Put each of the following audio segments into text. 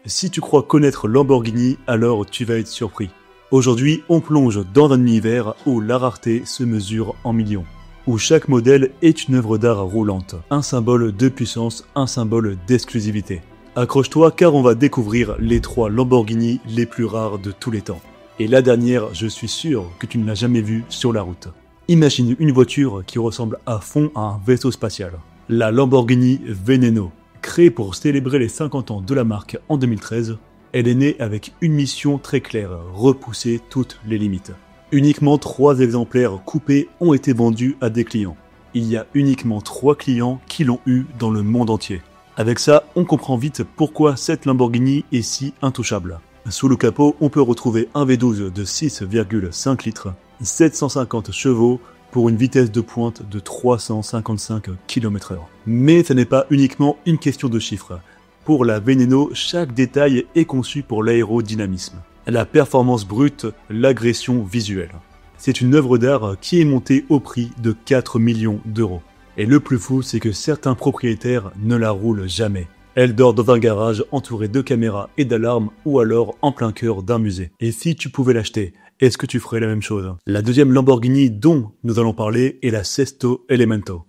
Si tu crois connaître Lamborghini, alors tu vas être surpris. Aujourd'hui, on plonge dans un univers où la rareté se mesure en millions, où chaque modèle est une œuvre d'art roulante, un symbole de puissance, un symbole d'exclusivité. Accroche-toi car on va découvrir les 3 Lamborghini les plus rares de tous les temps. Et la dernière, je suis sûr que tu ne l'as jamais vue sur la route. Imagine une voiture qui ressemble à fond à un vaisseau spatial. La Lamborghini Veneno. Créée pour célébrer les 50 ans de la marque en 2013, elle est née avec une mission très claire, repousser toutes les limites. Uniquement 3 exemplaires coupés ont été vendus à des clients. Il y a uniquement 3 clients qui l'ont eu dans le monde entier. Avec ça, on comprend vite pourquoi cette Lamborghini est si intouchable. Sous le capot, on peut retrouver un V12 de 6,5 litres, 750 chevaux pour une vitesse de pointe de 355 km/h. Mais ce n'est pas uniquement une question de chiffres. Pour la Veneno, chaque détail est conçu pour l'aérodynamisme, la performance brute, l'agression visuelle. C'est une œuvre d'art qui est montée au prix de 4 millions d'euros. Et le plus fou, c'est que certains propriétaires ne la roulent jamais. Elle dort dans un garage entouré de caméras et d'alarmes ou alors en plein cœur d'un musée. Et si tu pouvais l'acheter, est-ce que tu ferais la même chose? La deuxième Lamborghini dont nous allons parler est la Sesto Elemento.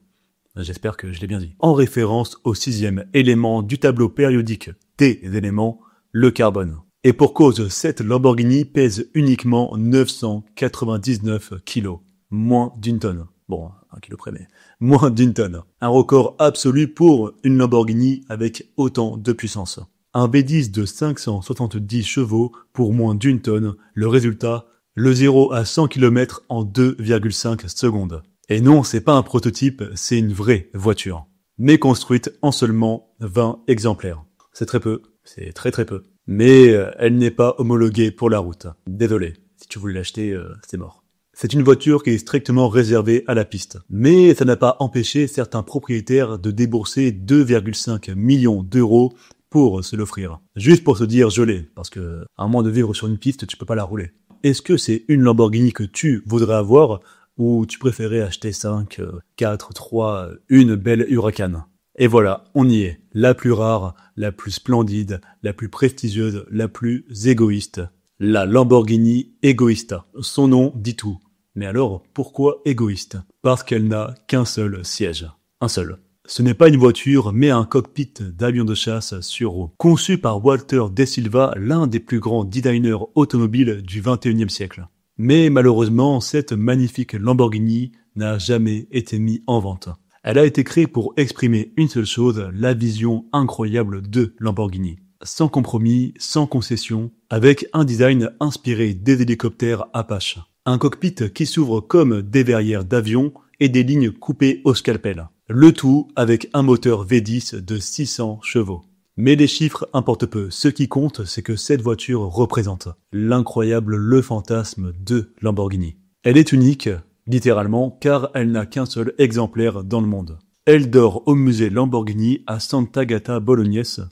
J'espère que je l'ai bien dit. En référence au 6e élément du tableau périodique des éléments, le carbone. Et pour cause, cette Lamborghini pèse uniquement 999 kg, moins d'une tonne. Bon, 1 kilo près, mais moins d'une tonne. Un record absolu pour une Lamborghini avec autant de puissance. Un V10 de 570 chevaux pour moins d'une tonne. Le résultat, le 0 à 100 km en 2,5 secondes. Et non, c'est pas un prototype, c'est une vraie voiture. Mais construite en seulement 20 exemplaires. C'est très peu, c'est très peu. Mais elle n'est pas homologuée pour la route. Désolé, si tu voulais l'acheter, c'est mort. C'est une voiture qui est strictement réservée à la piste. Mais ça n'a pas empêché certains propriétaires de débourser 2,5 millions d'euros pour se l'offrir. Juste pour se dire je l'ai, parce que à moins de vivre sur une piste, tu peux pas la rouler. Est-ce que c'est une Lamborghini que tu voudrais avoir ou tu préférais acheter 5, 4, 3, une belle Huracan? Et voilà, on y est. La plus rare, la plus splendide, la plus prestigieuse, la plus égoïste. La Lamborghini Egoista. Son nom dit tout. Mais alors, pourquoi égoïste? Parce qu'elle n'a qu'un seul siège. Un seul. Ce n'est pas une voiture, mais un cockpit d'avion de chasse sur roue. Conçu par Walter De Silva, l'un des plus grands designers automobiles du 21e siècle. Mais malheureusement, cette magnifique Lamborghini n'a jamais été mise en vente. Elle a été créée pour exprimer une seule chose, la vision incroyable de Lamborghini. Sans compromis, sans concession, avec un design inspiré des hélicoptères Apache. Un cockpit qui s'ouvre comme des verrières d'avion et des lignes coupées au scalpel. Le tout avec un moteur V10 de 600 chevaux. Mais les chiffres importent peu. Ce qui compte, c'est que cette voiture représente l'incroyable, le fantasme de Lamborghini. Elle est unique, littéralement, car elle n'a qu'un seul exemplaire dans le monde. Elle dort au musée Lamborghini à Sant'Agata Bolognese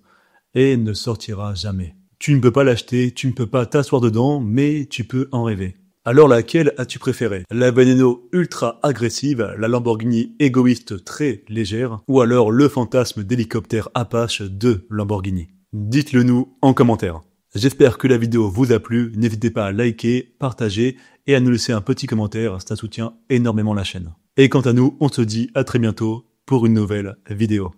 et ne sortira jamais. Tu ne peux pas l'acheter, tu ne peux pas t'asseoir dedans, mais tu peux en rêver. Alors laquelle as-tu préférée? La Veneno ultra agressive, la Lamborghini égoïste très légère, ou alors le fantasme d'hélicoptère Apache de Lamborghini? Dites-le nous en commentaire. J'espère que la vidéo vous a plu, n'hésitez pas à liker, partager et à nous laisser un petit commentaire, ça soutient énormément la chaîne. Et quant à nous, on se dit à très bientôt pour une nouvelle vidéo.